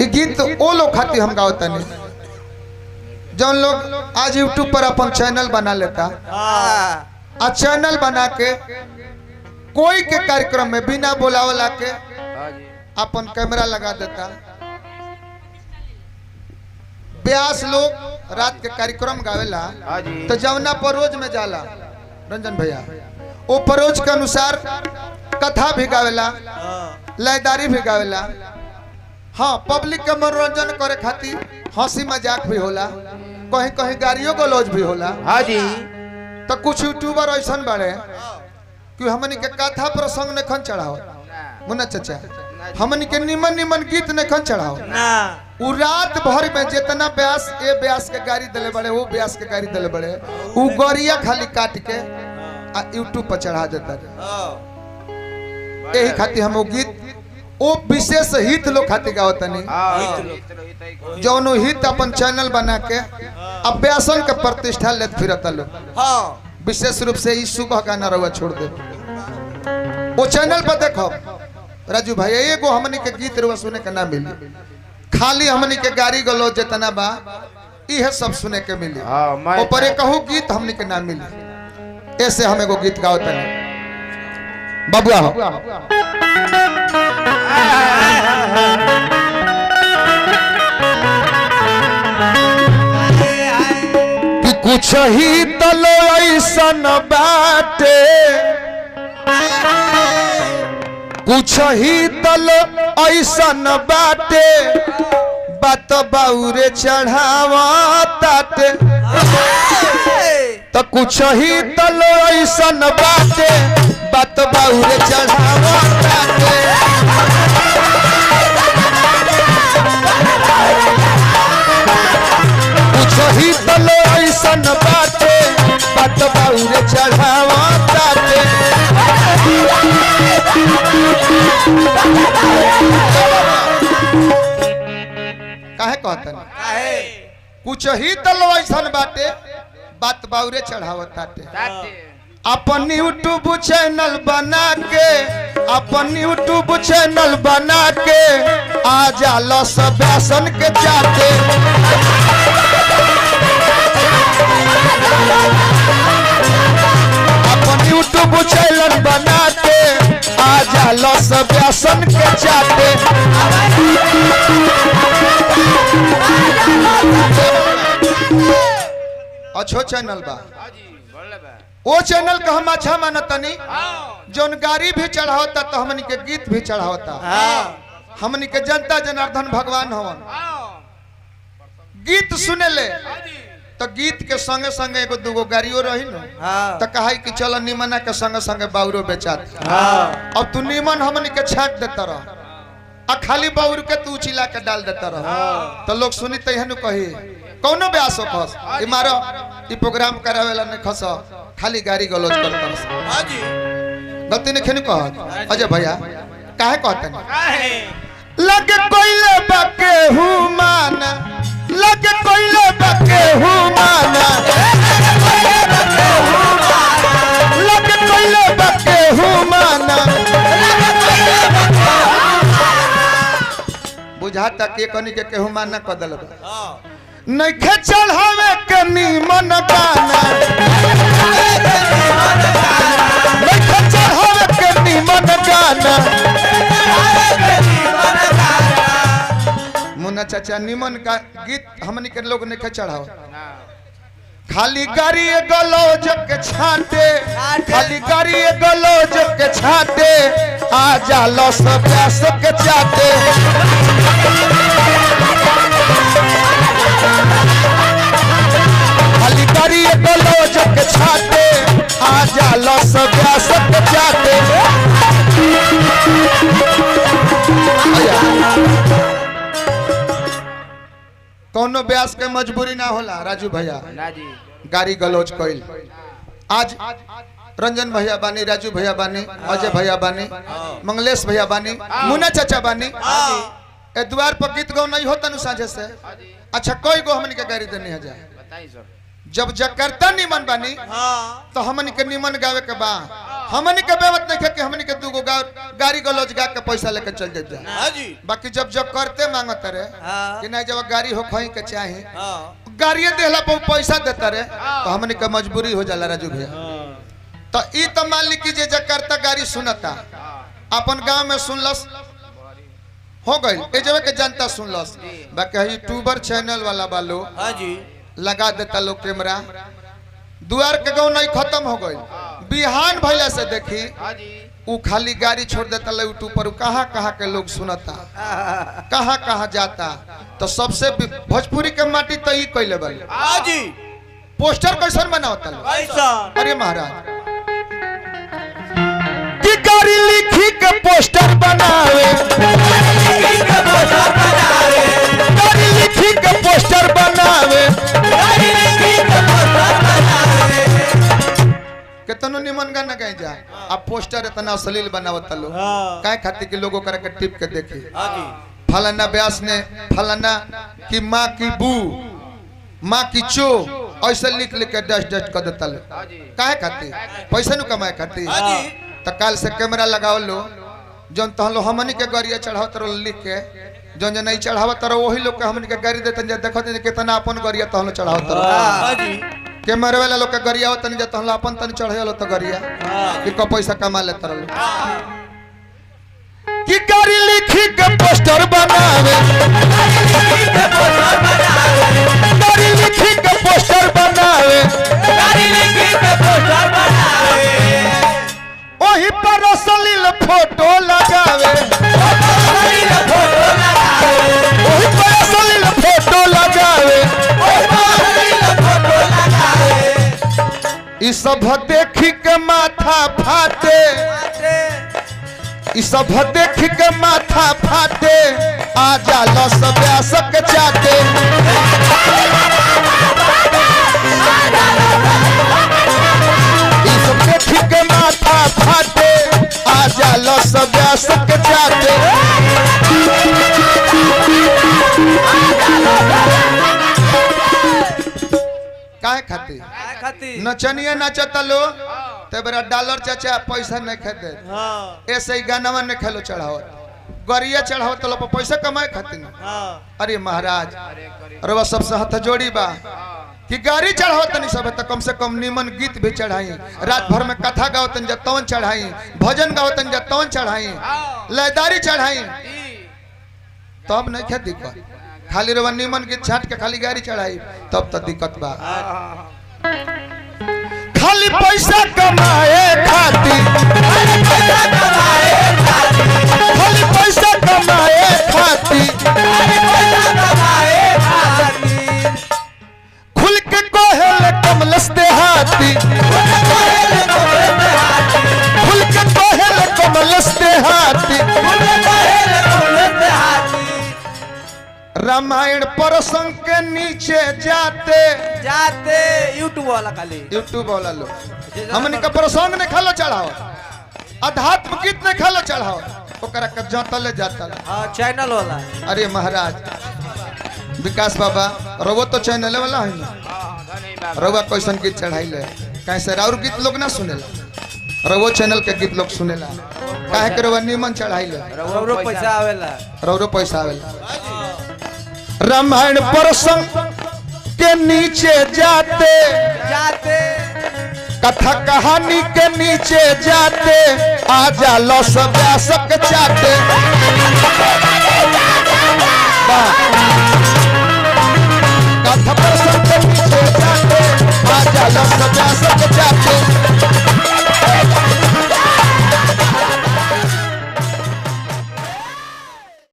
ये गीत वो लोग खाती हम गावता नहीं जो लोग आज यूट्यूब पर अपन चैनल बना लेता आ चैनल बना के कोई के कार्यक्रम में बिना बुलावला के अपन कैमरा लगा देता। ब्यास लोग रात के कार्यक्रम गावेला तो जवना परोज में जाला रंजन भैया वो परोज के अनुसार कथा भी गावेला लयदारी भी गावेला। हाँ पब्लिक के मनोरंजन करे खातिर हंसी मजाक भी होला कहीं कहीं गाड़ियों को लॉज भी होला। हाँ जी तो कुछ यूट्यूबर ऐसा बड़े कि हमनी के कथा प्रसंग ने खन चढ़ाओ मुन्ना चाचा हमनी के निमन निमन गीत ने खन चढ़ाओ उ रात भर में जितना ब्यास ए ब्यास के गाड़ी दले बड़े वो ब्यास के गाड़ी दले बड़े उ गोरिया खाली काट के यूट्यूब पर चढ़ा देता यही खातिर हम वो गीत वो विशेष हित लोग खातिर गावता नहीं जौन हित अपन चैनल बना के अभ्यासन के प्रतिष्ठा लेत फिरता लोग विशेष रूप से इस सुबह गाना रहुआ छोड़ दे वो चैनल पर देखो राजू भाई एगो हमनी के गीत रहुआ सुने के ना मिली खाली हमनी के गाड़ी गलो जितना बा यह सब सुने के मिली ऊपर एक कहूँ गीत हमनी के ना मिली ऐसे हम एगो गीत गावता नहीं बबुआ हो कि कुछ ही तलो ऐसन बाटे कुछ ही तलो ऐसन बाटे बात बाउरे चढ़ावा ताटे तो कुछ ही तलो ऐसन बाटे बात बाउरे चढ़ावा ताटे कुछ ही तलो ऐसन बाटे बात बाउरे चढ़ावा ताटे काहे कहतन कुछ ही तलो ऐसन बाटे बात बाउरे चढ़ावत ताटे अपन यूट्यूब चैनल बना के अपन यूट्यूब चैनल बना के आ जाला सब व्यासन के चाटे अपन यूट्यूब चैनल बना के आ जाला सब व्यासन के चाटे अच्छो चैनल बा वो चैनल का हम अच्छा मानतनी जोन गाड़ी भी चढ़ावता तो हमनी के गीत भी चढ़ावता हमनी के जनता जनार्दन भगवान हवन गीत सुने ले तो गीत के संगे संगे एगो दूगो गाड़ियों रही न तो कहा कि चलो निमना के संगे संगे बाउरो बेचात अब तू निमन हमनी के छाट देता रह आ खाली बाउर के तू चिल्ला के डाल देता रह तो लोग सुनी तहनु कही कौनो ब्यास हो खस मारो ई प्रोग्राम करावेला ने खस खाली गाड़ी गलोज करता हाजी गलती ने खेनु कह अजय भैया काहे कहते हैं लगे कोइले बाके हुमाना लगे कोइले बाके हुमाना लगे कोइले बाके हुमाना बुझाता के कनी के हुमाना कदल बा नइखे चढ़ावे के निमन गाना नइखे चढ़ावे के निमन गाना मुन्ना चाचा निमन का गीत हमनी के लोग नइखे चढ़ाओ खाली गाड़ी गलोज के छाटे खाली गाड़ी गलोज के छाटे आ जालो सब व्यास के चाटे खाली गाड़ी गलोज के छाटे आ जालो सब व्यास के चाटे कौनो ब्यास के मजबूरी ना होला राजू भैया गाड़ी गलोज कइल आज रंजन भैया बानी राजू भैया बानी अजय भैया बानी मंगलेश भैया बानी मुन्ना चाचा बानी ए द्वार पर गीत गौ नहीं होता नु साझे से अच्छा कोई गो हमनी के गाड़ी देनी है जाए जब जकर्ता निमन बनी तो हमन के निमन गावे के बा हमन के बेवत नहीं कि हमन के दूगो गाड़ी गलौज गा के पैसा लेके चल जाए बाकी जब करते मांगत रे कि नहीं जब गाड़ी हो खई के चाहे गाड़िए देला पर पैसा देता रे तो हमन के मजबूरी हो जाला राजू भैया। तो ई तो मान ली कि जे जकर्ता गाड़ी सुनता अपन गांव में सुनलस हो गई ए जगह के जनता सुनलस बाकी यूट्यूबर चैनल वाला बालो लगा देता लोग कैमरा दुआर के गाँव नहीं खत्म हो गई बिहान भैला से देखी उ खाली गाड़ी छोड़ देता यूट्यूब पर कहाँ कहाँ के लोग सुनता कहाँ कहाँ जाता। तो सबसे भोजपुरी के माटी तो ही कैले बल पोस्टर कैसन बनावता लोग अरे महाराज की गाड़ी लिखी के पोस्टर बनावे गाड़ी लिखी के पोस्टर बनावे कितनो निमन गाना गाए जा अब पोस्टर इतना अश्लील बनावत लो काय खातिर के लोगों कर के टिप के देखे फलाना व्यास ने फलाना की माँ की बू माँ की चो ऐसे लिख लिख के डस्ट डस्ट कर देता लो काहे खातिर पैसा नु कमाए खातिर। तो काल से कैमरा लगाओ लो जौन तो लो हमनी के गरिया चढ़ावत रहो लिख के जौन जो नहीं चढ़ावत रहो वही लोग के हमनी के गाड़ी देते देखते कितना अपन गरिया तो हम चढ़ावत रहो कैमरा वाला लोग के गरिया तनी जत हम अपन तनी चढ़ालो तो गरिया कि को पैसा कमा लेत रहो कि गाड़ी लिखी के पोस्टर बनावे गाड़ी लिखी के पोस्टर बनावे वही पर अश्लील फोटो लगावे वही पर अश्लील फोटो लगावे ई सब देखी के माथा फाटे ई सब देखी के माथा फाटे आ जाला सब व्यासक चाटे ई सब देखी के माथा फाटे आ जाला सब व्यासक चाटे काहे खातिर नचनिया नाचता लो ते बरा डॉलर चाचा पैसा नहीं खेते ऐसे ही गाना ने खेलो चढ़ाओ गरिया चढ़ाओ तो लोग पैसा कमाए खातिर अरे महाराज अरे वह सबसे हाथ जोड़ी बा कि गाड़ी चढ़ाओ तनी सब तो कम से कम निमन गीत भी चढ़ाई रात भर में कथा गाओ तन जतवन चढ़ाई भजन गाओ तन जतवन चढ़ाई लयदारी चढ़ाई तब नहीं खे दिक्कत खाली रवा निमन गीत छाट के खाली गाड़ी चढ़ाई तब तो दिक्कत बा। खाली पैसा कमाए खातिर खाली पैसा कमाए खातिर खुल के कोहल कमलस देहाती खुल के कोहल कमलस देहाती रामायण प्रसंग के नीचे जाते जाते यूट्यूब वाला लोग हमने का प्रसंग ने खालो चढ़ाओ अध्यात्म गीत ने खालो चढ़ाओ ओकरा के जतले जाता चैनल वाला। अरे महाराज विकास बाबा रवो तो चैनल वाला है ना रवा कैसन गीत चढ़ाइले कैसे और गीत लोग ना सुनेला रवो चैनल के गीत लोग सुनेला काहे के रवा निमन चढ़ाइले रवो पैसा आवेला रामायण प्रसंग के नीचे जाते जाते कथा कहानी के नीचे जाते आ जालो सब व्यासक चाटे कथा प्रसंग के नीचे जाते आ जालो सब व्यासक चाटे